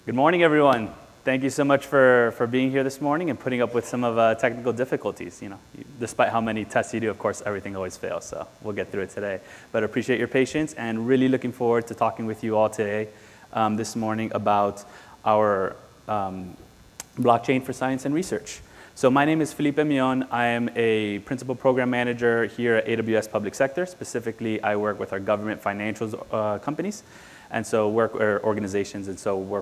Good morning, everyone. Thank you so much for being here this morning and putting up with some of technical difficulties. Despite how many tests you do, of course, everything always fails, so we'll get through it today. But I appreciate your patience and really looking forward to talking with you all today, this morning, about our blockchain for science and research. So my name is Felipe Mion. I am a principal program manager here at AWS Public Sector. Specifically, I work with our government financials companies, and so work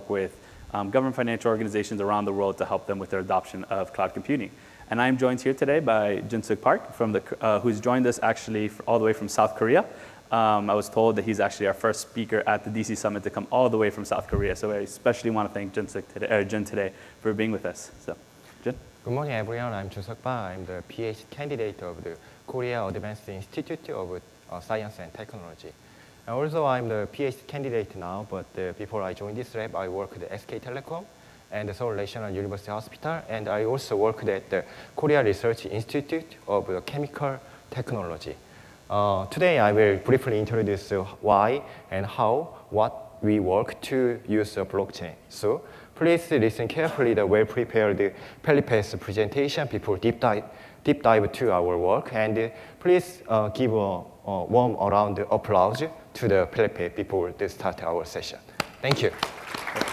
with government financial organizations around the world to help them with their adoption of cloud computing. And I'm joined here today by Jun-Suk Park, who's joined us actually all the way from South Korea. I was told that he's actually our first speaker at the DC Summit to come all the way from South Korea. So I especially want to thank Jun today for being with us. So, Jun? Good morning, everyone. I'm Jun-Suk Park. I'm the PhD candidate of the Korea Advanced Institute of Science and Technology. Also, I'm the PhD candidate now, but before I joined this lab, I worked at SK Telecom and the Seoul National University Hospital, and I also worked at the Korea Research Institute of Chemical Technology. Today, I will briefly introduce why and what we work to use a blockchain. So please listen carefully the well-prepared Felipe's presentation before deep dive to our work, and please give a warm round of applause to the Felipe before they start our session. Thank you.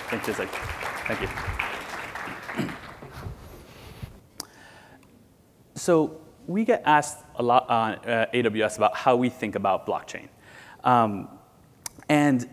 Thank you. Thank you. So we get asked a lot on AWS about how we think about blockchain. And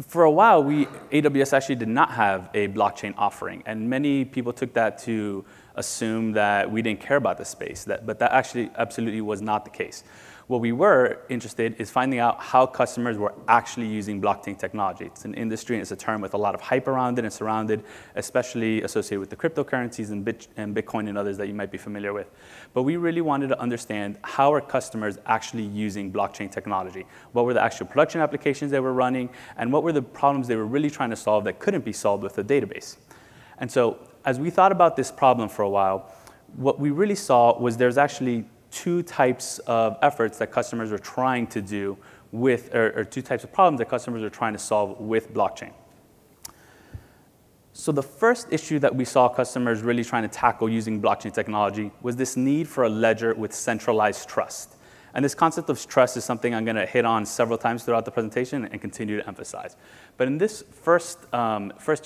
for a while, AWS actually did not have a blockchain offering. And many people took that to assume that we didn't care about the space. But that actually absolutely was not the case. What we were interested is finding out how customers were actually using blockchain technology. It's an industry and it's a term with a lot of hype around it and surrounded, especially associated with the cryptocurrencies and Bitcoin and others that you might be familiar with. But we really wanted to understand how are customers actually using blockchain technology? What were the actual production applications they were running? And what were the problems they were really trying to solve that couldn't be solved with a database? And so as we thought about this problem for a while, what we really saw was there's actually two types of efforts that customers are trying to do with, or two types of problems that customers are trying to solve with blockchain. So the first issue that we saw customers really trying to tackle using blockchain technology was this need for a ledger with centralized trust. And this concept of trust is something I'm going to hit on several times throughout the presentation and continue to emphasize. But in this first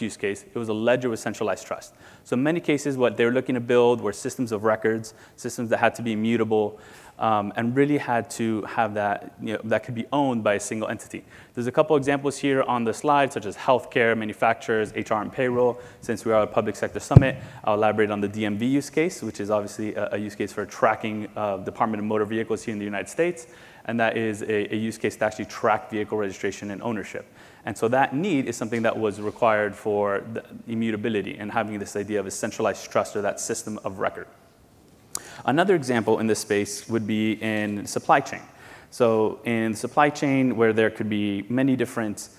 use case, it was a ledger with centralized trust. So in many cases, what they were looking to build were systems of records, systems that had to be immutable, and really had to have that, that could be owned by a single entity. There's a couple examples here on the slide, such as healthcare, manufacturers, HR, and payroll. Since we are a public sector summit, I'll elaborate on the DMV use case, which is obviously a use case for tracking Department of Motor Vehicles here in the United States. And that is a use case to actually track vehicle registration and ownership. And so that need is something that was required for the immutability and having this idea of a centralized trust or that system of record. Another example in this space would be in supply chain. So in supply chain, where there could be many different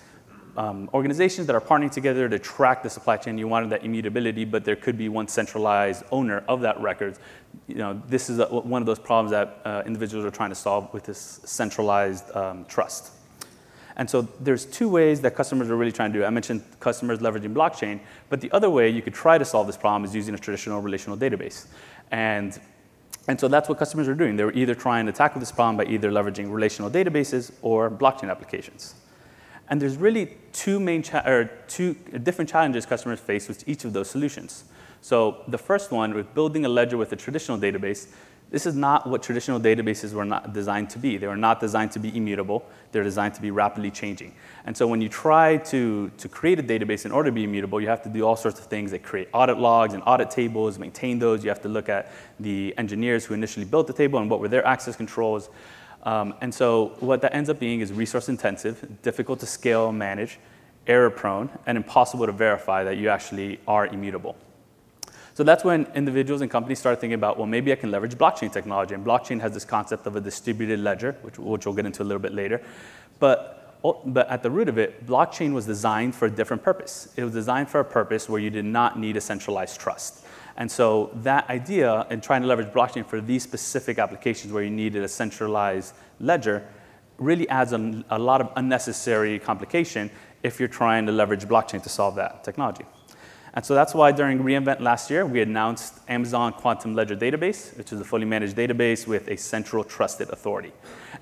organizations that are partnering together to track the supply chain, you wanted that immutability, but there could be one centralized owner of that record. This is one of those problems that individuals are trying to solve with this centralized trust. And so there's two ways that customers are really trying to do it. I mentioned customers leveraging blockchain, but the other way you could try to solve this problem is using a traditional relational database. And so that's what customers are doing. They were either trying to tackle this problem by either leveraging relational databases or blockchain applications. And there's really two different challenges customers face with each of those solutions. So the first one, with building a ledger with a traditional database, this is not what traditional databases were not designed to be. They were not designed to be immutable. They're designed to be rapidly changing. And so when you try to create a database in order to be immutable, you have to do all sorts of things that create audit logs and audit tables, maintain those. You have to look at the engineers who initially built the table and what were their access controls. And so what that ends up being is resource intensive, difficult to scale and manage, error prone, and impossible to verify that you actually are immutable. So that's when individuals and companies started thinking about, well, maybe I can leverage blockchain technology. And blockchain has this concept of a distributed ledger, which we'll get into a little bit later. But at the root of it, blockchain was designed for a different purpose. It was designed for a purpose where you did not need a centralized trust. And so that idea in trying to leverage blockchain for these specific applications where you needed a centralized ledger really adds a lot of unnecessary complication if you're trying to leverage blockchain to solve that technology. And so that's why during reInvent last year, we announced Amazon Quantum Ledger Database, which is a fully managed database with a central trusted authority.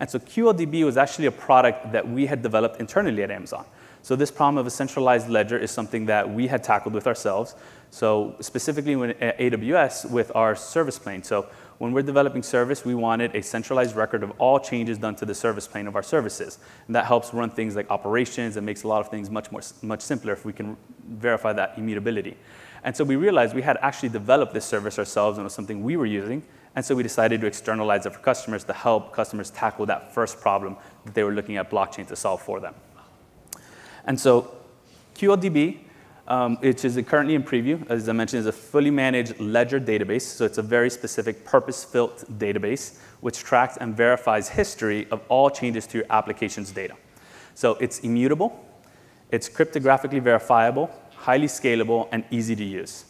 And so QLDB was actually a product that we had developed internally at Amazon. So this problem of a centralized ledger is something that we had tackled with ourselves. So specifically at AWS with our service plane. So when we're developing service, we wanted a centralized record of all changes done to the service plane of our services. And that helps run things like operations and makes a lot of things much simpler if we can verify that immutability. And so we realized we had actually developed this service ourselves and it was something we were using. And so we decided to externalize it for customers to help customers tackle that first problem that they were looking at blockchain to solve for them. And so QLDB, which is currently in preview, as I mentioned, is a fully managed ledger database. So it's a very specific purpose-built database which tracks and verifies history of all changes to your application's data. So it's immutable, it's cryptographically verifiable, highly scalable, and easy to use.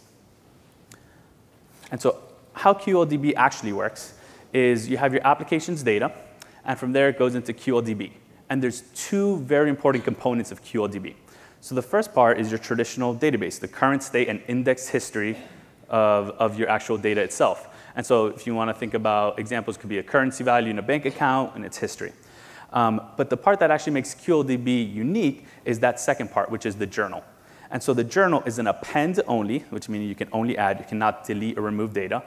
And so how QLDB actually works is you have your application's data, and from there it goes into QLDB. And there's two very important components of QLDB. So the first part is your traditional database, the current state and index history of your actual data itself. And so if you want to think about examples, it could be a currency value in a bank account and its history. But the part that actually makes QLDB unique is that second part, which is the journal. And so the journal is an append only, which means you can only add, you cannot delete or remove data,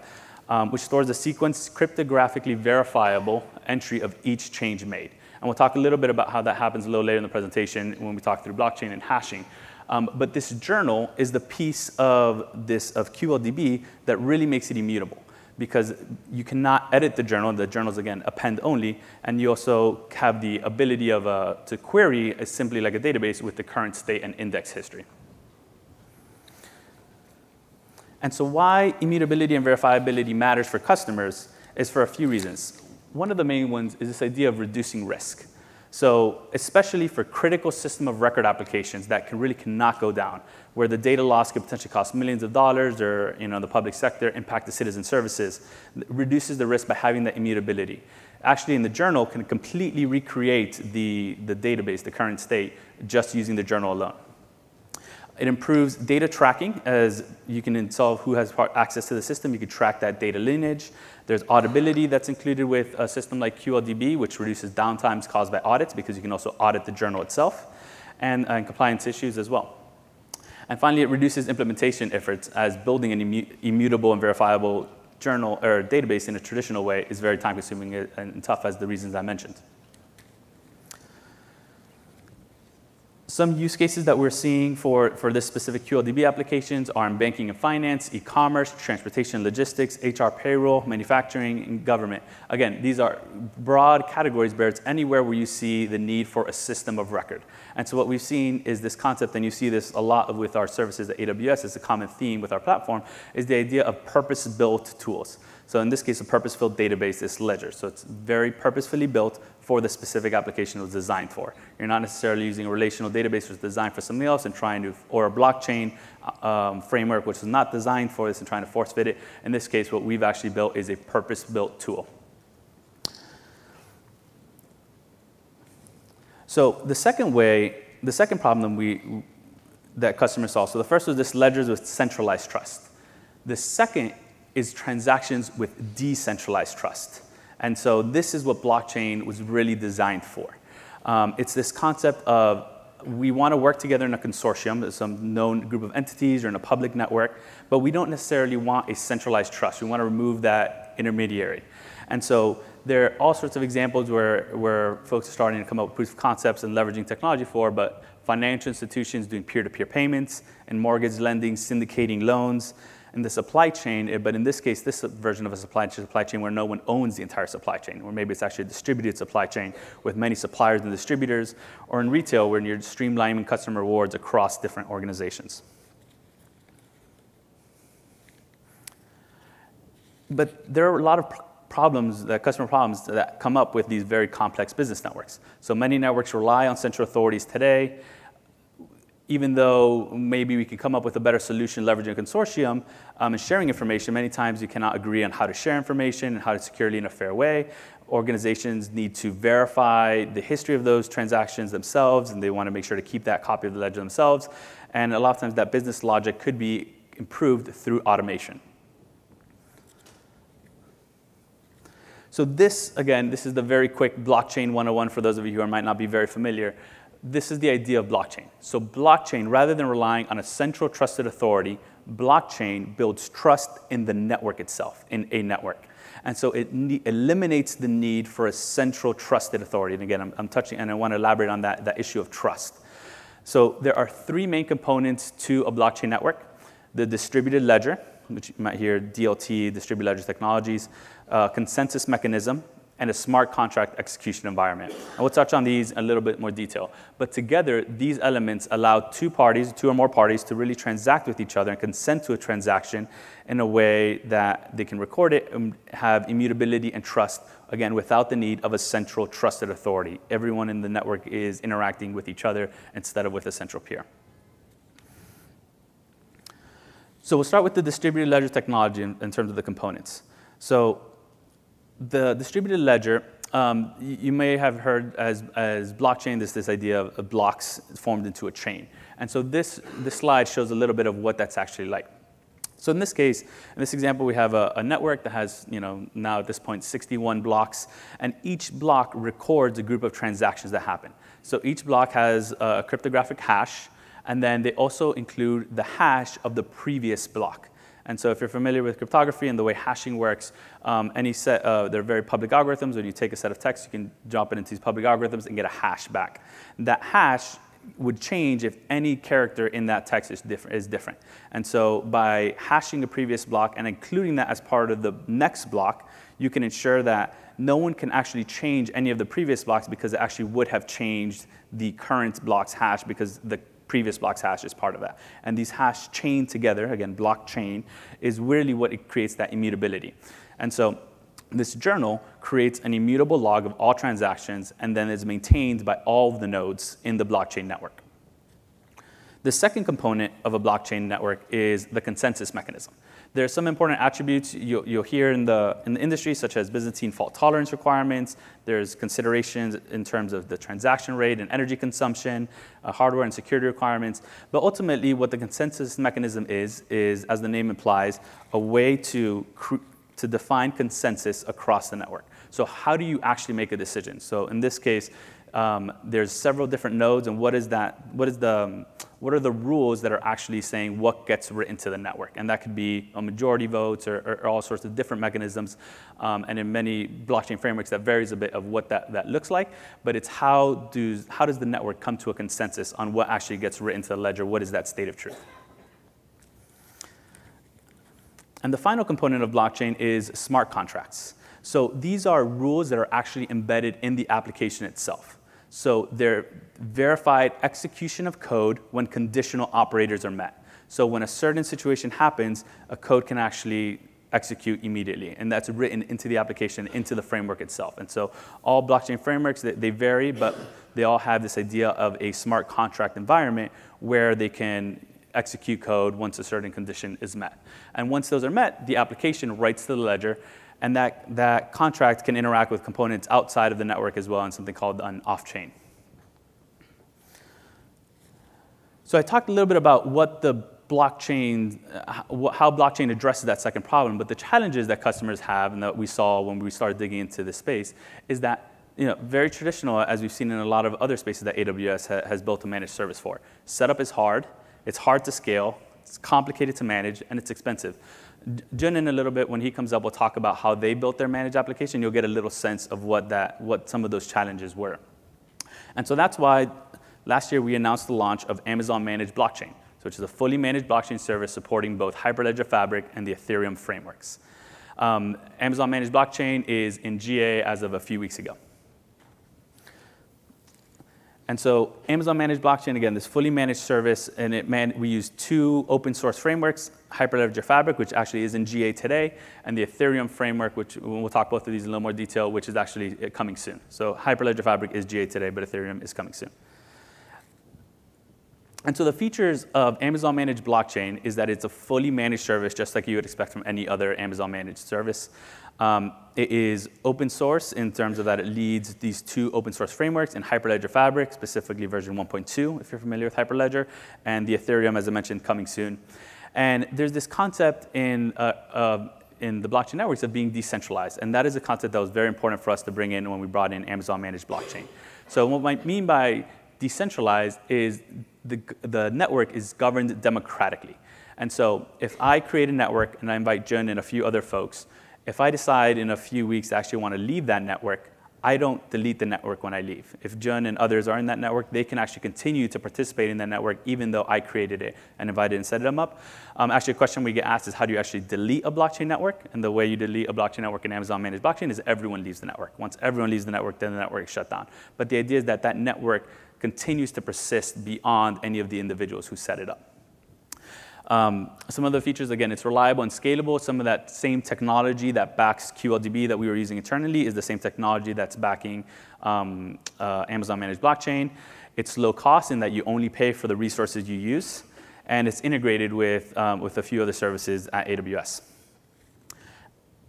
which stores a sequence cryptographically verifiable entry of each change made. And we'll talk a little bit about how that happens a little later in the presentation when we talk through blockchain and hashing. But this journal is the piece of QLDB that really makes it immutable, because you cannot edit the journal. The journal is, again, append only. And you also have the ability to query simply like a database with the current state and index history. And so why immutability and verifiability matters for customers is for a few reasons. One of the main ones is this idea of reducing risk. So especially for critical system of record applications that really cannot go down, where the data loss could potentially cost millions of dollars or the public sector, impact the citizen services, reduces the risk by having that immutability. Actually, in the journal, can completely recreate the database, the current state, just using the journal alone. It improves data tracking, as you can install who has access to the system. You can track that data lineage. There's auditability that's included with a system like QLDB, which reduces downtimes caused by audits, because you can also audit the journal itself, and compliance issues as well. And finally, it reduces implementation efforts, as building an immutable and verifiable journal or database in a traditional way is very time-consuming and tough, as the reasons I mentioned. Some use cases that we're seeing for this specific QLDB applications are in banking and finance, e-commerce, transportation, logistics, HR, payroll, manufacturing, and government. Again, these are broad categories, but it's anywhere where you see the need for a system of record. And so what we've seen is this concept, and you see this a lot with our services at AWS, is a common theme with our platform, is the idea of purpose-built tools. So in this case, a purpose-built database is Ledger. So it's very purposefully built for the specific application it was designed for. You're not necessarily using a relational database which was designed for something else and or a blockchain framework which is not designed for this and trying to force fit it. In this case, what we've actually built is a purpose-built tool. So the second problem that customers solve, so the first was this ledgers with centralized trust. The second is transactions with decentralized trust. And so this is what blockchain was really designed for. It's this concept of we want to work together in a consortium, some known group of entities or in a public network, but we don't necessarily want a centralized trust. We want to remove that intermediary. And so there are all sorts of examples where folks are starting to come up with proof of concepts and leveraging technology but financial institutions doing peer-to-peer payments and mortgage lending, syndicating loans, and the supply chain, but in this case, this version of a supply chain where no one owns the entire supply chain, or maybe it's actually a distributed supply chain with many suppliers and distributors, or in retail where you're streamlining customer rewards across different organizations. But there are a lot of customer problems that come up with these very complex business networks. So many networks rely on central authorities today. Even though maybe we can come up with a better solution leveraging a consortium and sharing information, many times you cannot agree on how to share information and how to securely in a fair way, organizations need to verify the history of those transactions themselves, and they want to make sure to keep that copy of the ledger themselves. And a lot of times that business logic could be improved through automation. So this, again, this is the very quick blockchain 101 for those of you who might not be very familiar. This is the idea of blockchain. So blockchain, rather than relying on a central trusted authority, blockchain builds trust in the network itself, in a network. And so it eliminates the need for a central trusted authority. And again, I'm touching, and I want to elaborate on that issue of trust. So there are three main components to a blockchain network: the distributed ledger, which you might hear DLT, distributed ledger technologies, consensus mechanism, and a smart contract execution environment. And we'll touch on these in a little bit more detail. But together, these elements allow two or more parties to really transact with each other and consent to a transaction in a way that they can record it and have immutability and trust, again, without the need of a central trusted authority. Everyone in the network is interacting with each other instead of with a central peer. So we'll start with the distributed ledger technology in terms of the components. So the distributed ledger, you may have heard as blockchain, this idea of blocks formed into a chain. And so this slide shows a little bit of what that's actually like. So in this case, in this example, we have a network that has, now at this point, 61 blocks, and each block records a group of transactions that happen. So each block has a cryptographic hash, and then they also include the hash of the previous block. And so if you're familiar with cryptography and the way hashing works, they're very public algorithms. When you take a set of text, you can drop it into these public algorithms and get a hash back. That hash would change if any character in that text is different. And so by hashing a previous block and including that as part of the next block, you can ensure that no one can actually change any of the previous blocks, because it actually would have changed the current block's hash, because the previous block's hash is part of that. And these hash chained together, again, blockchain, is really what it creates that immutability. And so this journal creates an immutable log of all transactions and then is maintained by all of the nodes in the blockchain network. The second component of a blockchain network is the consensus mechanism. There are some important attributes you'll hear in the industry, such as Byzantine fault tolerance requirements. There's considerations in terms of the transaction rate and energy consumption, hardware and security requirements. But ultimately, what the consensus mechanism is, as the name implies, a way to define consensus across the network. So how do you actually make a decision? So in this case, there's several different nodes, and what are the rules that are actually saying what gets written to the network? And that could be a majority votes or all sorts of different mechanisms. And in many blockchain frameworks, that varies a bit of what that looks like. But it's how does the network come to a consensus on what actually gets written to the ledger? What is that state of truth? And the final component of blockchain is smart contracts. So these are rules that are actually embedded in the application itself. So they're verified execution of code when conditional operators are met. So when a certain situation happens, a code can actually execute immediately. And that's written into the application, into the framework itself. And so all blockchain frameworks, they vary, but they all have this idea of a smart contract environment where they can execute code once a certain condition is met. And once those are met, the application writes to the ledger, and that contract can interact with components outside of the network as well in something called an off-chain. So I talked a little bit about what the blockchain, how blockchain addresses that second problem, but the challenges that customers have and that we saw when we started digging into this space is that very traditional, as we've seen in a lot of other spaces that AWS has built a managed service for. Setup is hard, it's hard to scale, it's complicated to manage, and it's expensive. Jun, in a little bit, when he comes up, will talk about how they built their managed application. You'll get a little sense of what some of those challenges were. And so that's why last year we announced the launch of Amazon Managed Blockchain, which is a fully managed blockchain service supporting both Hyperledger Fabric and the Ethereum frameworks. Amazon Managed Blockchain is in GA as of a few weeks ago. And so Amazon Managed Blockchain, again, this fully managed service, and we use two open source frameworks, Hyperledger Fabric, which actually is in GA today, and the Ethereum framework, which we'll talk both of these in a little more detail, which is actually coming soon. So Hyperledger Fabric is GA today, but Ethereum is coming soon. And so the features of Amazon Managed Blockchain is that it's a fully managed service, just like you would expect from any other Amazon Managed service. It is open source in terms of that it leads these 2 open source frameworks in Hyperledger Fabric, specifically version 1.2, if you're familiar with Hyperledger, and the Ethereum, as I mentioned, coming soon. And there's this concept in the blockchain networks of being decentralized, and that is a concept that was very important for us to bring in when we brought in Amazon Managed Blockchain. So what I mean by decentralized is the network is governed democratically. And so if I create a network and I invite Jun and a few other folks, if I decide in a few weeks to actually want to leave that network, I don't delete the network when I leave. If Jun and others are in that network, they can actually continue to participate in that network even though I created it and invited and set them up. Actually, a question we get asked is how do you actually delete a blockchain network? And the way you delete a blockchain network in Amazon Managed Blockchain is everyone leaves the network. Once everyone leaves the network, then the network is shut down. But the idea is that that network continues to persist beyond any of the individuals who set it up. Some of the features, again, it's reliable and scalable. Some of that same technology that backs QLDB that we were using internally is the same technology that's backing Amazon Managed Blockchain. It's low cost in that you only pay for the resources you use, and it's integrated with a few other services at AWS.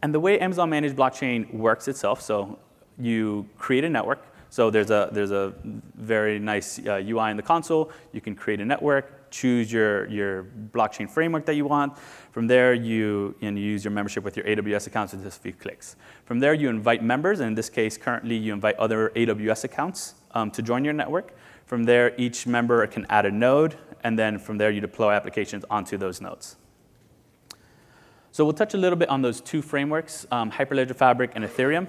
And the way Amazon Managed Blockchain works itself, so you create a network. So there's a very nice UI in the console. You can create a network, choose your blockchain framework that you want. From there, you use your membership with your AWS accounts with just a few clicks. From there, you invite members, and in this case, currently, you invite other AWS accounts to join your network. From there, each member can add a node, and then from there, you deploy applications onto those nodes. So we'll touch a little bit on those 2 frameworks, Hyperledger Fabric and Ethereum.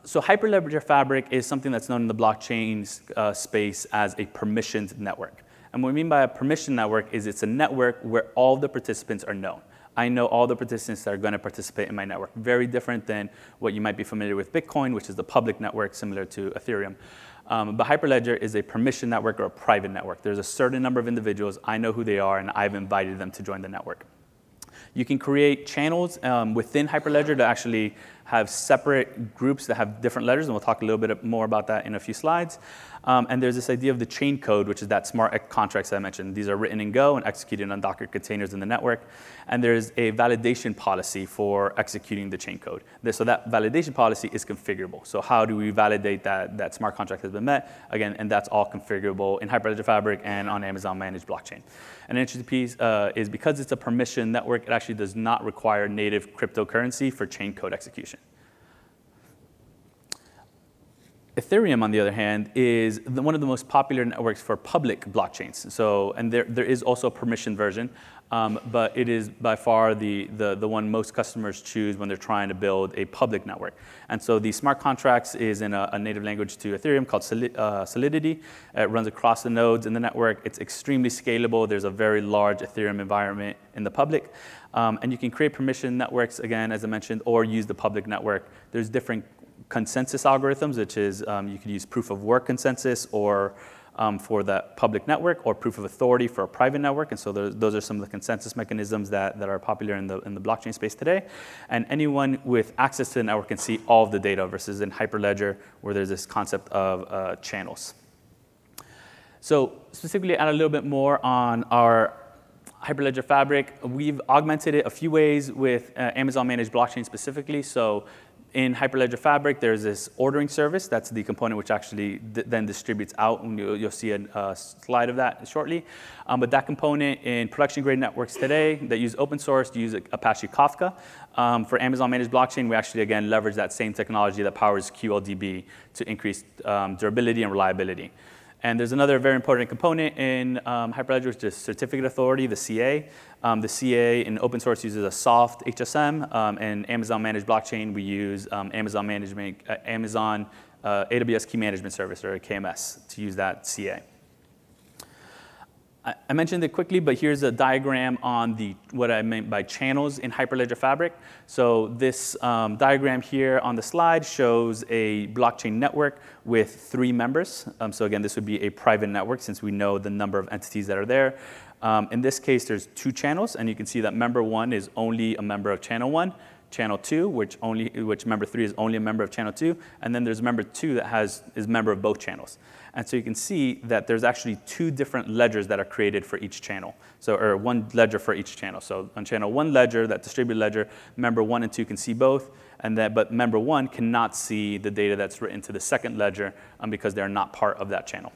So Hyperledger Fabric is something that's known in the blockchain space as a permissioned network. And what we mean by a permission network is it's a network where all the participants are known. I know all the participants that are going to participate in my network. Very different than what you might be familiar with Bitcoin, which is the public network similar to Ethereum. But Hyperledger is a permission network or a private network. There's a certain number of individuals. I know who they are, and I've invited them to join the network. You can create channels within Hyperledger to actually have separate groups that have different ledgers, and we'll talk a little bit more about that in a few slides. And there's this idea of the chain code, which is that smart contracts that I mentioned. These are written in Go and executed on Docker containers in the network. And there's a validation policy for executing the chain code. So that validation policy is configurable. So how do we validate that smart contract has been met? Again, and that's all configurable in Hyperledger Fabric and on Amazon Managed Blockchain. An interesting piece is because it's a permission network, it actually does not require native cryptocurrency for chain code execution. Ethereum, on the other hand, is one of the most popular networks for public blockchains. So, and there is also a permission version, but it is by far the one most customers choose when they're trying to build a public network. And so the smart contracts is in a native language to Ethereum called Solidity. It runs across the nodes in the network. It's extremely scalable. There's a very large Ethereum environment in the public. And you can create permission networks, again, as I mentioned, or use the public network. There's different consensus algorithms, which is you could use proof of work consensus or for the public network, or proof of authority for a private network. And so those are some of the consensus mechanisms that are popular in the blockchain space today. And anyone with access to the network can see all of the data versus in Hyperledger, where there's this concept of channels. So specifically, add a little bit more on our Hyperledger Fabric. We've augmented it a few ways with Amazon Managed Blockchain specifically. So in Hyperledger Fabric, there's this ordering service. That's the component which actually then distributes out. And you'll see a slide of that shortly. But that component in production-grade networks today that use open source, use Apache Kafka. For Amazon Managed Blockchain, we actually, again, leverage that same technology that powers QLDB to increase durability and reliability. And there's another very important component in Hyperledger, which is certificate authority, the CA. The CA in open source uses a soft HSM. In Amazon Managed Blockchain, we use Amazon AWS Key Management Service, or KMS, to use that CA. I mentioned it quickly, but here's a diagram on what I meant by channels in Hyperledger Fabric. So this diagram here on the slide shows a blockchain network with 3 members. So again, this would be a private network since we know the number of entities that are there. In this case, there's 2 channels, and you can see that member 1 is only a member of channel 1. channel 2, which member 3 is only a member of channel 2, and then there's member 2 that is member of both channels. And so you can see that there's actually 2 different ledgers that are created for each channel, or 1 ledger for each channel. So on channel 1 ledger, that distributed ledger, member 1 and 2 can see both, but member 1 cannot see the data that's written to the second ledger because they're not part of that channel.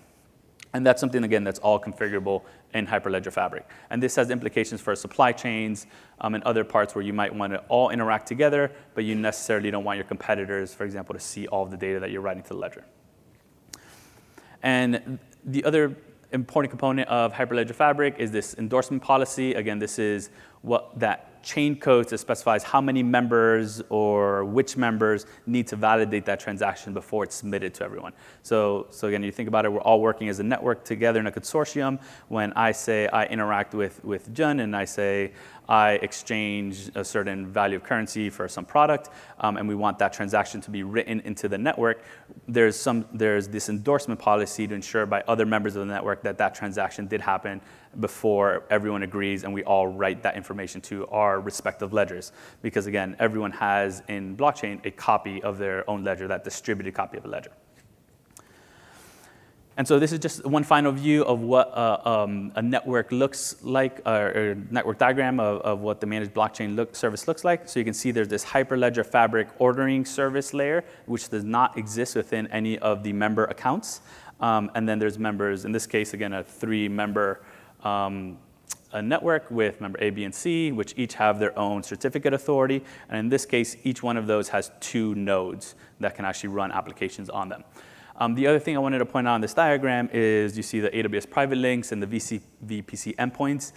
And that's something, again, that's all configurable in Hyperledger Fabric. And this has implications for supply chains and other parts where you might want to all interact together, but you necessarily don't want your competitors, for example, to see all of the data that you're writing to the ledger. And the other important component of Hyperledger Fabric is this endorsement policy. Again, this is what that chain code that specifies how many members or which members need to validate that transaction before it's submitted to everyone. So again, you think about it, we're all working as a network together in a consortium. When I say I interact with Jun and I say I exchange a certain value of currency for some product, and we want that transaction to be written into the network, there's this endorsement policy to ensure by other members of the network that that transaction did happen before everyone agrees and we all write that information to our respective ledgers. Because again, everyone has in blockchain a copy of their own ledger, that distributed copy of a ledger. And so this is just one final view of what a network looks like, or a network diagram of what the managed blockchain service looks like. So you can see there's this Hyperledger Fabric ordering service layer, which does not exist within any of the member accounts. And then there's members, in this case, again, a 3-member a network with member A, B, and C, which each have their own certificate authority. And in this case, each one of those has 2 nodes that can actually run applications on them. The other thing I wanted to point out on this diagram is you see the AWS private links and the VPC endpoints.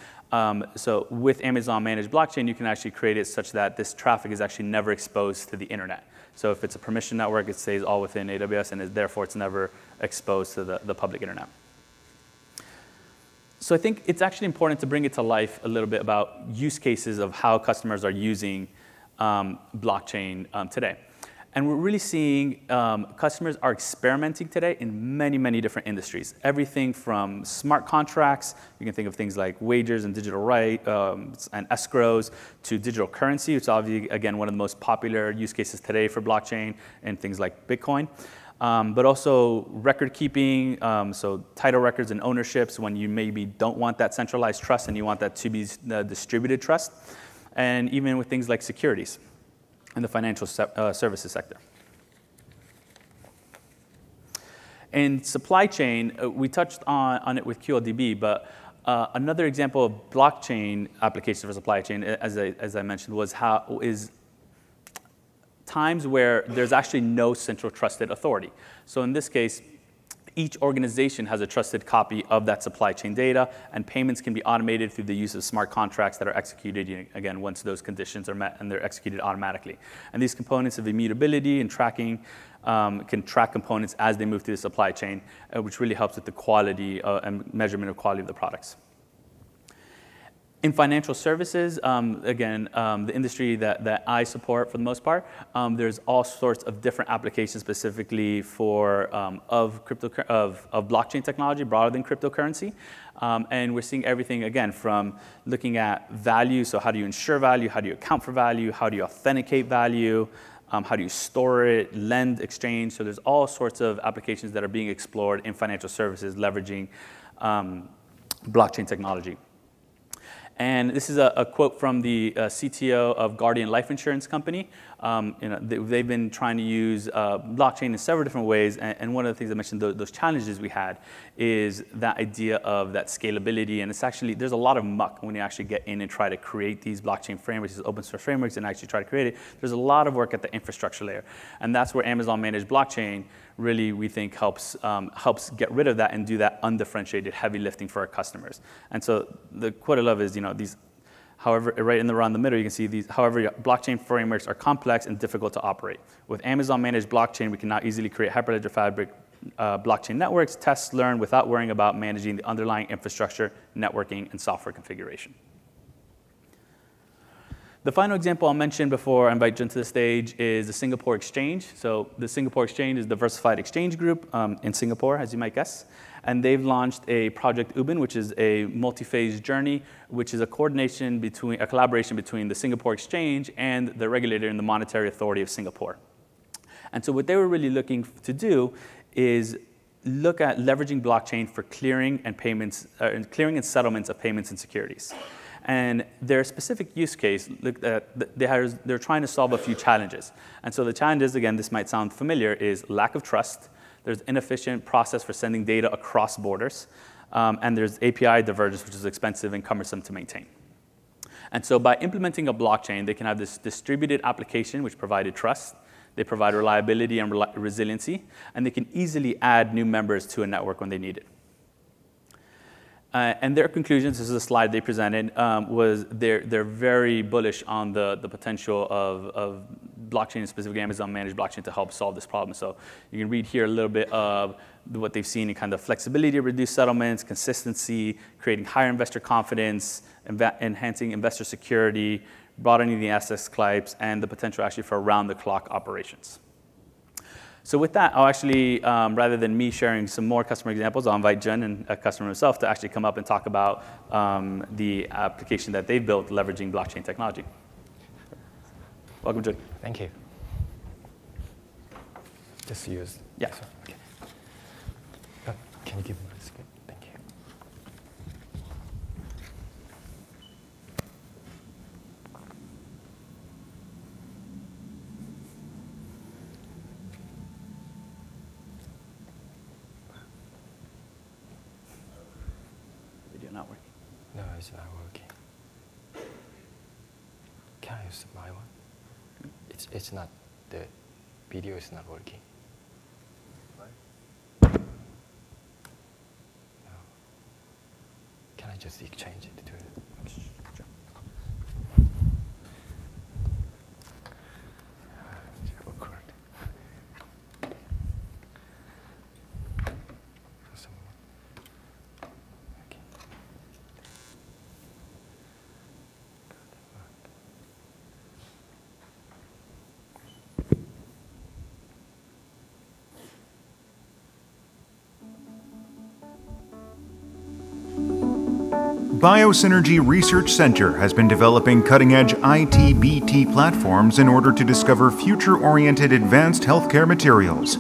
So with Amazon Managed Blockchain, you can actually create it such that this traffic is actually never exposed to the internet. So if it's a permission network, it stays all within AWS, and therefore it's never exposed to the public internet. So I think it's actually important to bring it to life a little bit about use cases of how customers are using blockchain today. And we're really seeing customers are experimenting today in many, many different industries. Everything from smart contracts, you can think of things like wagers and digital rights and escrows, to digital currency, which is obviously, again, one of the most popular use cases today for blockchain, and things like Bitcoin. But also record keeping, so title records and ownerships when you maybe don't want that centralized trust and you want that to be distributed trust, and even with things like securities in the financial services sector. In supply chain, we touched on it with QLDB, but another example of blockchain applications for supply chain, as I mentioned, is times where there's actually no central trusted authority. So in this case, each organization has a trusted copy of that supply chain data, and payments can be automated through the use of smart contracts that are executed, again, once those conditions are met, and they're executed automatically. And these components of immutability and tracking can track components as they move through the supply chain, which really helps with the quality and measurement of quality of the products. In financial services, again, the industry that I support for the most part, there's all sorts of different applications specifically for of blockchain technology, broader than cryptocurrency. And we're seeing everything, again, from looking at value, so how do you ensure value, how do you account for value, how do you authenticate value, how do you store it, lend, exchange. So there's all sorts of applications that are being explored in financial services leveraging blockchain technology. And this is a quote from the CTO of Guardian Life Insurance Company. They've been trying to use blockchain in several different ways. And one of the things I mentioned, those challenges we had, is that idea of that scalability. And it's actually, there's a lot of muck when you actually get in and try to create these blockchain frameworks, these open source frameworks, and actually try to create it. There's a lot of work at the infrastructure layer. And that's where Amazon Managed Blockchain really, we think, helps get rid of that and do that undifferentiated heavy lifting for our customers. And so the quote I love is, these, however, right around the middle, you can see these, however, blockchain frameworks are complex and difficult to operate. With Amazon Managed Blockchain, we can now easily create Hyperledger Fabric blockchain networks, test, learn, without worrying about managing the underlying infrastructure, networking, and software configuration. The final example I'll mention before I invite Jen to the stage is the Singapore Exchange. So the Singapore Exchange is a diversified exchange group in Singapore, as you might guess. And they've launched a project Ubin, which is a multi-phase journey, which is a collaboration between the Singapore Exchange and the regulator and the Monetary Authority of Singapore. And so what they were really looking to do is look at leveraging blockchain for clearing and payments, clearing and settlements of payments and securities. And their specific use case, they're trying to solve a few challenges. And so the challenges, again, this might sound familiar, is lack of trust. There's inefficient process for sending data across borders. And there's API divergence, which is expensive and cumbersome to maintain. And so by implementing a blockchain, they can have this distributed application, which provided trust. They provide reliability and resiliency. And they can easily add new members to a network when they need it. And their conclusions, this is a slide they presented, was they're very bullish on the potential of blockchain, specifically Amazon managed blockchain, to help solve this problem. So you can read here a little bit of what they've seen in kind of flexibility, reduced settlements, consistency, creating higher investor confidence, enhancing investor security, broadening the access types, and the potential actually for around-the-clock operations. So with that, I'll actually, rather than me sharing some more customer examples, I'll invite Jen and a customer himself to actually come up and talk about the application that they've built leveraging blockchain technology. Welcome, Jen. Thank you. Just use. Yeah. Okay. Can you give me a screen? Thank you. Video not working. No, it's not working. Can I use my one? It's not, the video is not working. No. Can I just exchange it to? Biosynergy Research Center has been developing cutting-edge IT/BT platforms in order to discover future-oriented advanced healthcare materials.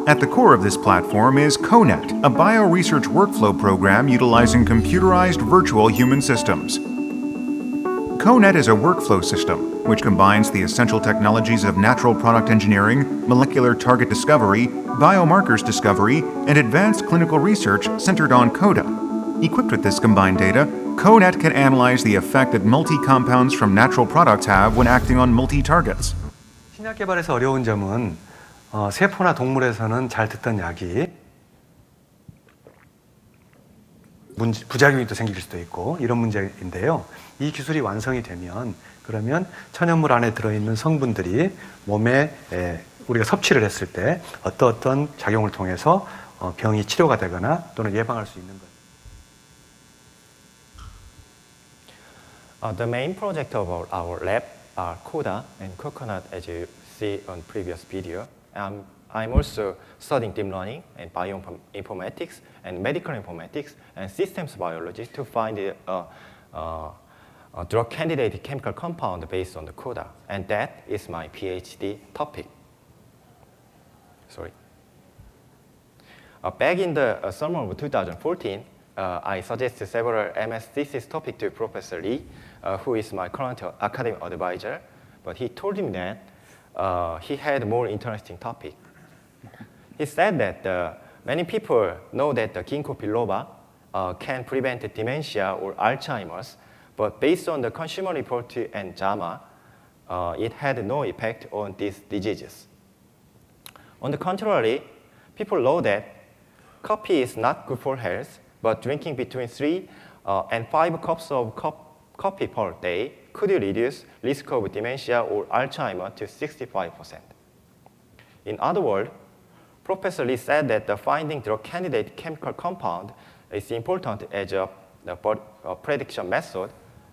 At the core of this platform is CONET, a bioresearch workflow program utilizing computerized virtual human systems. CONET is a workflow system which combines the essential technologies of natural product engineering, molecular target discovery, biomarkers discovery, and advanced clinical research centered on CODA. Equipped with this combined data, CONET can analyze the effect that multi-compounds from natural products have when acting on multi-targets. 신약 개발에서 어려운 점은 세포나 동물에서는 잘 듣던 약이 부작용이 또 생길 수도 있고 이런 문제인데요. 이 기술이 완성이 되면 그러면 천연물 안에 들어있는 성분들이 몸에 우리가 섭취를 했을 때 어떤 작용을 통해서 병이 치료가 되거나 또는 예방할 수 있는 것. The main project of our lab are CODA and Coconut, as you see on previous video. I'm also studying deep learning and bioinformatics and medical informatics and systems biology to find a drug candidate chemical compound based on the CODA. And that is my PhD topic. Sorry. Back in the summer of 2014, I suggested several MS thesis topics to Professor Lee, who is my current academic advisor. But he told me that he had more interesting topic. He said that many people know that the ginkgo biloba can prevent dementia or Alzheimer's, but based on the Consumer Report and JAMA, it had no effect on these diseases. On the contrary, people know that coffee is not good for health, but drinking between 3 and 5 cups of coffee per day could reduce risk of dementia or Alzheimer to 65%. In other words, Professor Lee said that the finding drug candidate chemical compound is important as a prediction method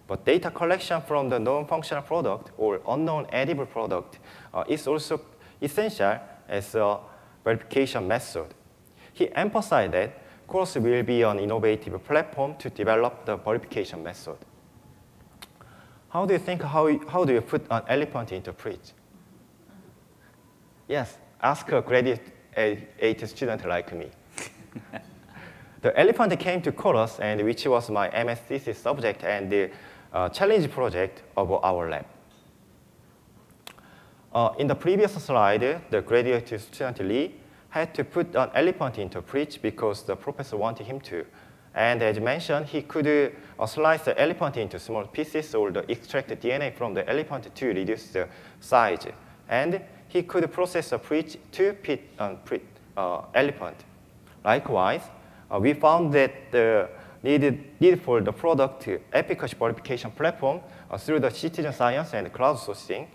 But data collection from the known functional product or unknown edible product is also essential as a verification method. He emphasized that Chorus will be an innovative platform to develop the verification method. How do you think, how do you put an elephant into a fridge? Yes, ask a graduate student like me. The elephant came to Chorus, and which was my MS thesis subject and the challenge project of our lab. In the previous slide, the graduate student Lee had to put an elephant into a fridge because the professor wanted him to. And as mentioned, he could slice the elephant into small pieces or extract the DNA from the elephant to reduce the size. And he could process a fridge to fit an elephant. Likewise, we found that the need for the product efficacy verification platform through the citizen science and crowdsourcing.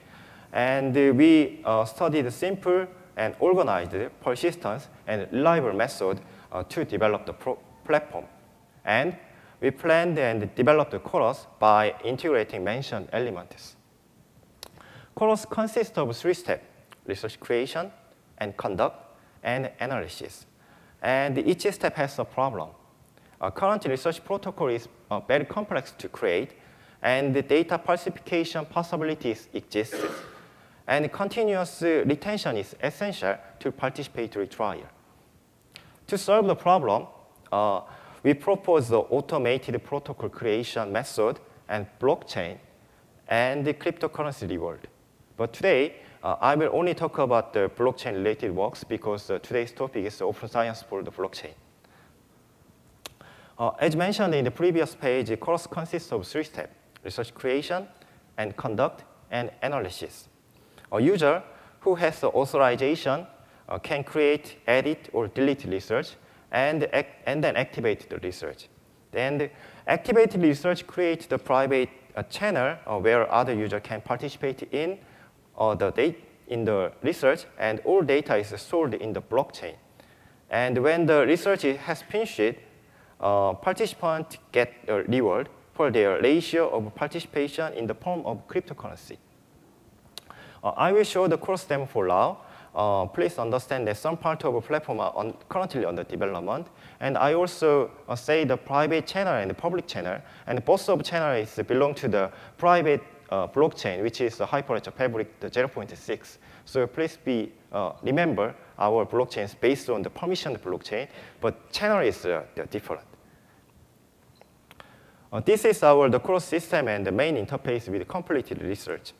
And we studied simple and organized persistence and reliable method to develop the platform. And we planned and developed the Chorus by integrating mentioned elements. Chorus consists of 3 steps: research creation, and conduct, and analysis. And each step has a problem. Current research protocol is very complex to create, and the data falsification possibilities exist. And continuous retention is essential to participatory trial. To solve the problem, we propose the automated protocol creation method and blockchain and the cryptocurrency reward. But today, I will only talk about the blockchain-related works because today's topic is open science for the blockchain. As mentioned in the previous page, Chorus consists of 3 steps: research creation, and conduct, and analysis. A user who has the authorization can create, edit, or delete research, and then activate the research. Then the activated research creates the private channel where other users can participate in the research, and all data is stored in the blockchain. And when the research has finished, participants get a reward for their ratio of participation in the form of cryptocurrency. I will show the Chorus demo for now. Please understand that some part of the platform are currently under development. And I also say the private channel and the public channel. And both of channels belong to the private blockchain, which is the Hyperledger Fabric, the 0.6. So please remember our blockchain is based on the permissioned blockchain, but channel is different. This is the Chorus system and the main interface with completed research.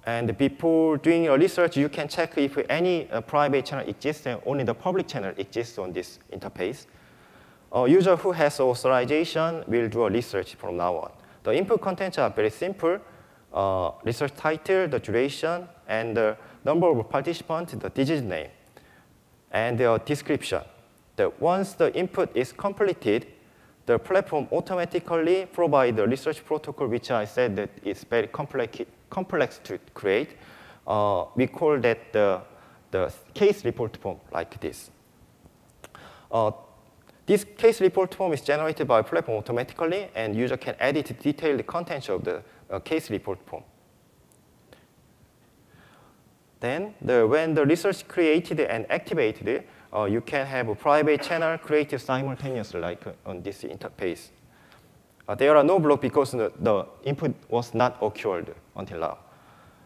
And before doing your research, you can check if any private channel exists and only the public channel exists on this interface. A user who has authorization will do a research from now on. The input contents are very simple: research title, the duration, and the number of participants, the disease name, and the description. Once the input is completed, the platform automatically provides the research protocol, which I said that is very complex to create. We call that the case report form, like this. This case report form is generated by platform automatically, and user can edit detailed contents of the case report form. Then, when the research created and activated, you can have a private channel created simultaneously, like on this interface. There are no blocks because the input was not occurred until now.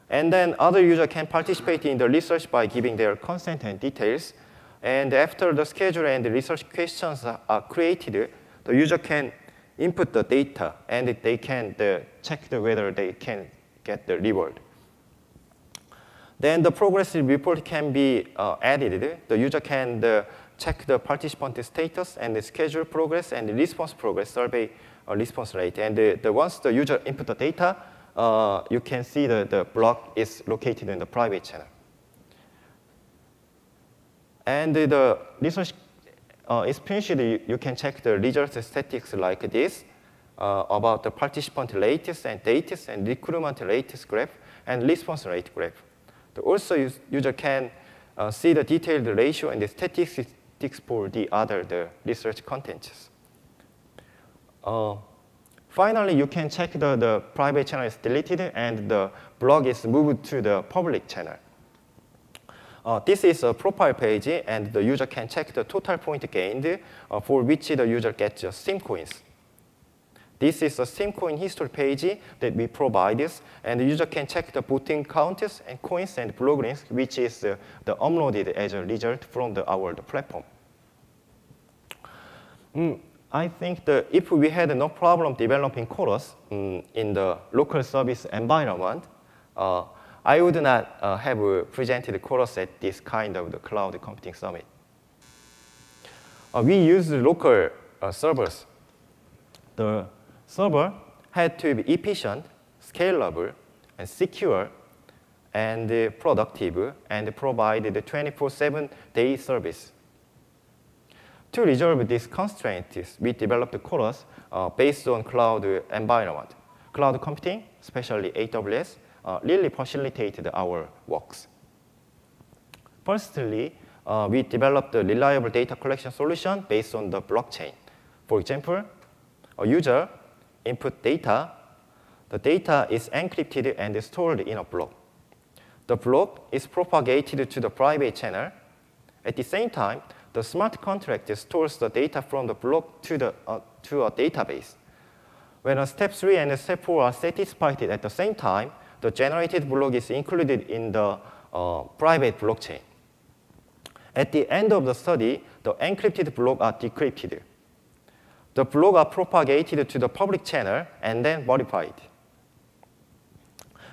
And then other users can participate in the research by giving their consent and details. And after the schedule and the research questions are created, the user can input the data, and they can check whether they can get the reward. Then the progress report can be added. The user can check the participant status and the schedule progress and the response progress, survey response rate. And once the user input the data, you can see the block is located in the private channel. And the research is finished, you can check the result statistics like this about the participant latest and dates and recruitment latest graph and response rate graph. Also, user can see the detailed ratio and the statistics for the other research contents. Finally, you can check the private channel is deleted and the block is moved to the public channel. This is a profile page, and the user can check the total point gained for which the user gets SIM coins. This is a SIM coin history page that we provide, and the user can check the voting counts and coins and block links, which is the uploaded as a result from our platform. I think that if we had no problem developing Chorus in the local service environment, I would not have presented Chorus at this kind of the cloud computing summit. We use local servers. The server had to be efficient, scalable, and secure, and productive, and provide the 24/7 day service. To resolve these constraints, we developed Chorus based on cloud environment. Cloud computing, especially AWS, really facilitated our works. Firstly, we developed a reliable data collection solution based on the blockchain. For example, a user input data. The data is encrypted and stored in a block. The block is propagated to the private channel. At the same time, the smart contract stores the data from the block to a database. When step 3 and step 4 are satisfied at the same time, the generated block is included in the private blockchain. At the end of the study, the encrypted blocks are decrypted. The blocks are propagated to the public channel and then verified.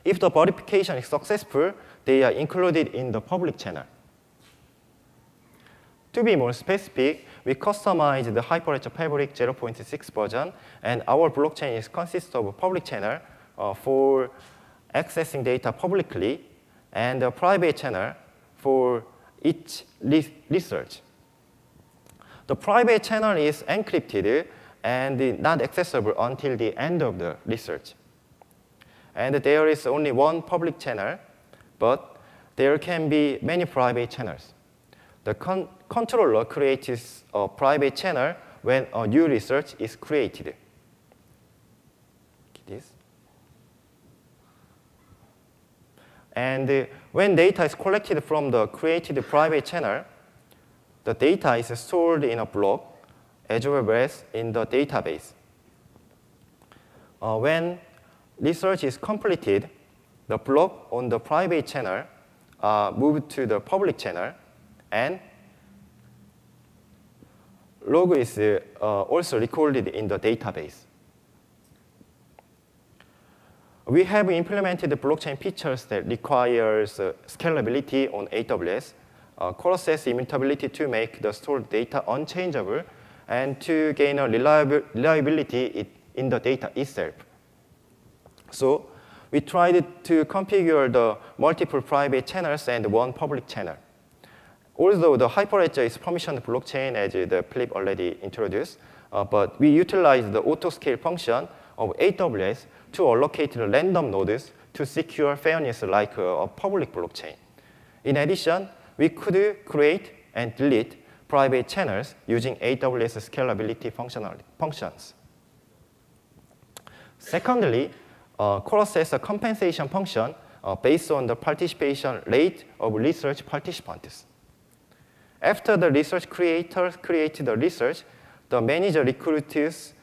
If the verification is successful, they are included in the public channel. To be more specific, we customized the Hyperledger Fabric 0.6 version, and our blockchain consists of a public channel for accessing data publicly, and a private channel for each research. The private channel is encrypted and not accessible until the end of the research. And there is only one public channel, but there can be many private channels. The controller creates a private channel when a new research is created. And when data is collected from the created private channel, the data is stored in a block as well as in the database. When research is completed, the block on the private channel moved to the public channel, and log is also recorded in the database. We have implemented the blockchain features that requires scalability on AWS, Chorus' immutability to make the stored data unchangeable, and to gain a reliability in the data itself. So we tried to configure the multiple private channels and one public channel. Although the Hyperledger is permissioned blockchain, as the Philip already introduced, but we utilize the autoscale function of AWS to allocate the random nodes to secure fairness like a public blockchain. In addition, we could create and delete private channels using AWS scalability functions. Secondly, Chorus has a compensation function based on the participation rate of research participants. After the research creators create the research, the manager recruits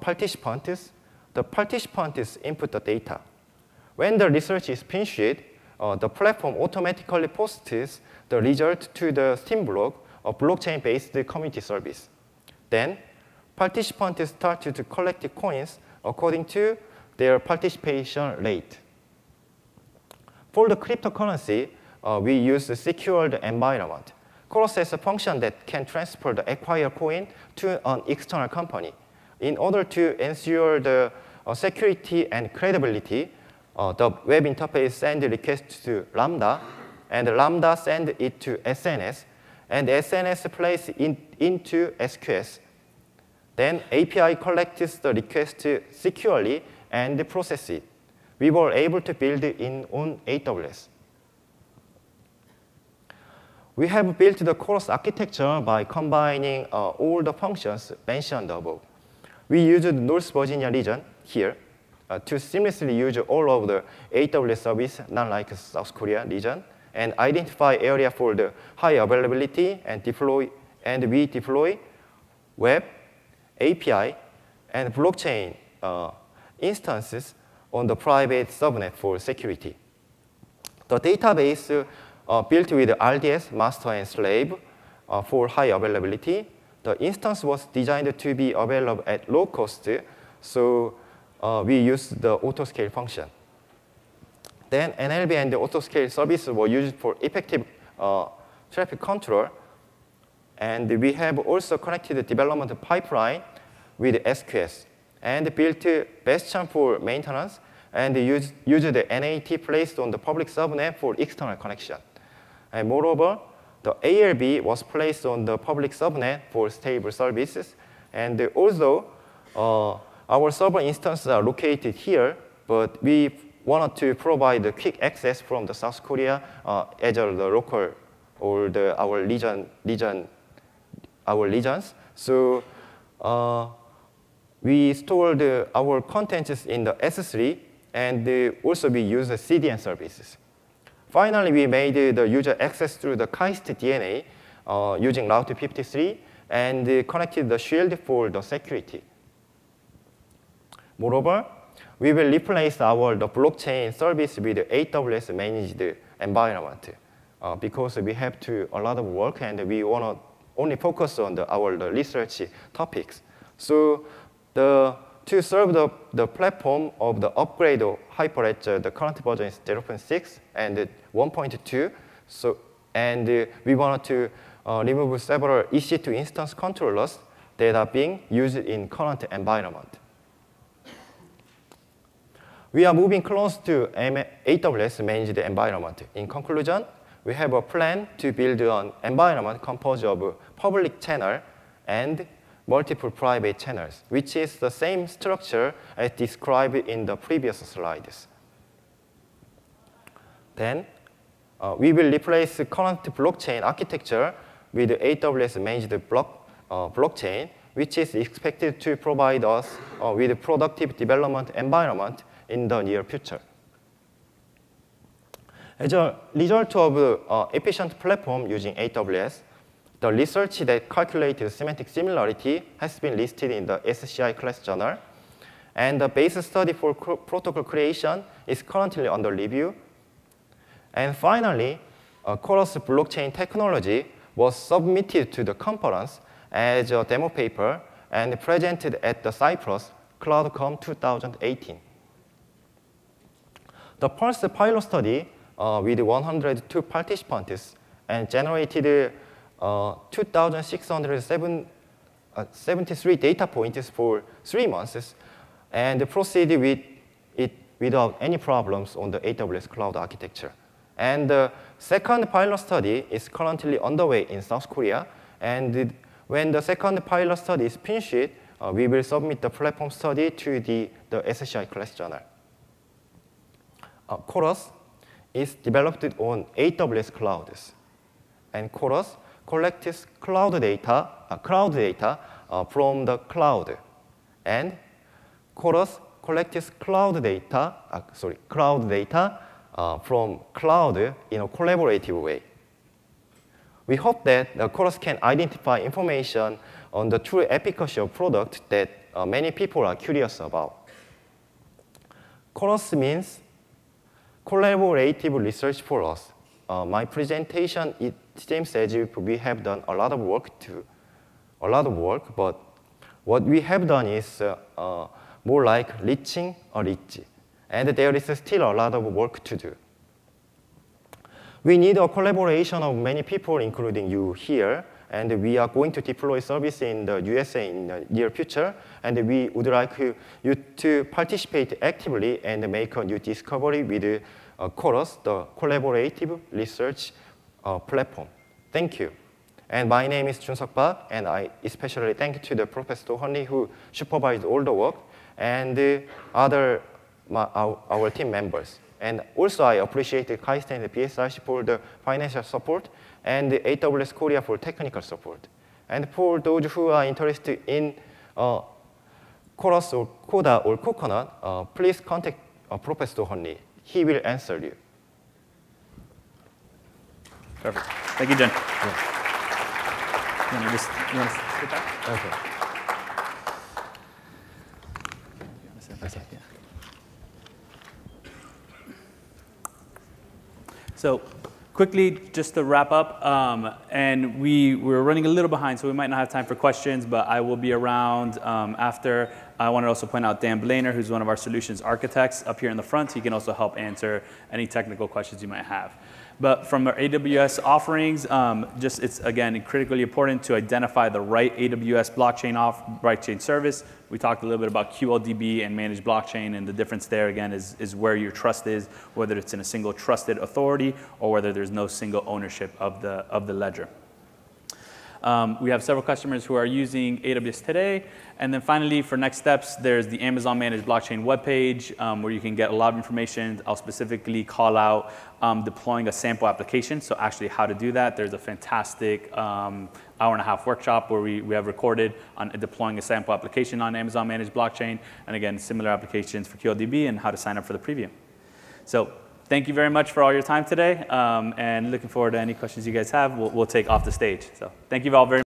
participants. The participants input the data. When the research is finished, the platform automatically posts the result to the Steam blog, a blockchain-based community service. Then, participants start to collect the coins according to their participation rate. For the cryptocurrency, we use a secured environment. Chorus has a function that can transfer the acquired coin to an external company. In order to ensure the security and credibility, the web interface sends a request to Lambda, and Lambda sends it to SNS, and SNS plays into SQS. Then API collects the request securely and processes it. We were able to build it on AWS. We have built the Chorus architecture by combining all the functions mentioned above. we used the North Virginia region here to seamlessly use all of the AWS service, not like South Korea region, and identify area for the high availability and we deploy web, API, and blockchain instances on the private subnet for security. The database built with RDS, master and slave for high availability. The instance was designed to be available at low cost, so we used the autoscale function. Then NLB and the autoscale services were used for effective traffic control. And we have also connected the development pipeline with SQS and built Bastion for maintenance and used the NAT placed on the public subnet for external connection. And moreover, the ALB was placed on the public subnet for stable services. And also, our server instances are located here, but we wanted to provide the quick access from the South Korea as the local or our regions. So we stored our contents in the S3, and also we use the CDN services. Finally, we made the user access through the KAIST DNA using Route 53 and connected the shield for the security. Moreover, we will replace the blockchain service with the AWS managed environment because we have a lot of work and we want to only focus on our research topics. So to serve the platform of the upgrade of HyperEdge, the current version is 0.6 and 1.2. So, and we wanted to remove several EC2 instance controllers that are being used in current environment. We are moving close to AWS managed environment. In conclusion, we have a plan to build an environment composed of public channel and multiple private channels, which is the same structure as described in the previous slides. Then, we will replace the current blockchain architecture with the AWS managed blockchain, which is expected to provide us with a productive development environment in the near future. As a result of efficient platform using AWS, the research that calculated semantic similarity has been listed in the SCI class journal, and the base study for protocol creation is currently under review. And finally, Chorus blockchain technology was submitted to the conference as a demo paper and presented at the Cyprus CloudCom 2018. The first pilot study with 102 participants and generated 2,673 data points for 3 months and proceeded with it without any problems on the AWS cloud architecture. And the second pilot study is currently underway in South Korea. And when the second pilot study is finished, we will submit the platform study to the SCI class journal. Chorus is developed on AWS clouds. And Chorus collects cloud data from the cloud. And Chorus collects cloud data from cloud in a collaborative way. We hope that the Chorus can identify information on the true efficacy of product that many people are curious about. Chorus means collaborative research for us. My presentation, it seems as if we have done a lot of work, but what we have done is more like reaching a reach. And there is still a lot of work to do. We need a collaboration of many people, including you here, and we are going to deploy service in the USA in the near future, and we would like you to participate actively and make a new discovery with Chorus, the collaborative research platform. Thank you. And my name is Junseok Park, and I especially thank to the Professor Do Hon Lee who supervised all the work, and our team members. And also I appreciate the KAIST and the PSIC for the financial support, and the AWS Korea for technical support. And for those who are interested in Chorus or Coda or Coconut, please contact Professor Honey. He will answer you. Perfect. Thank you, Jen. Yeah. You want to sit back? Okay. You want to sit back? Okay. Yeah. So quickly, just to wrap up, and we're running a little behind, so we might not have time for questions, but I will be around after. I want to also point out Dan Blainer, who's one of our solutions architects up here in the front. He can also help answer any technical questions you might have. But from our AWS offerings, it's, again, critically important to identify the right AWS blockchain service. We talked a little bit about QLDB and managed blockchain, and the difference there, again, is where your trust is, whether it's in a single trusted authority or whether there's no single ownership of the ledger. We have several customers who are using AWS today. And then finally, for next steps, there's the Amazon Managed Blockchain webpage where you can get a lot of information. I'll specifically call out deploying a sample application. So actually how to do that. There's a fantastic hour-and-a-half workshop where we have recorded on deploying a sample application on Amazon Managed Blockchain. And again, similar applications for QLDB and how to sign up for the preview. So thank you very much for all your time today, and looking forward to any questions you guys have. We'll take off the stage. So thank you all very much.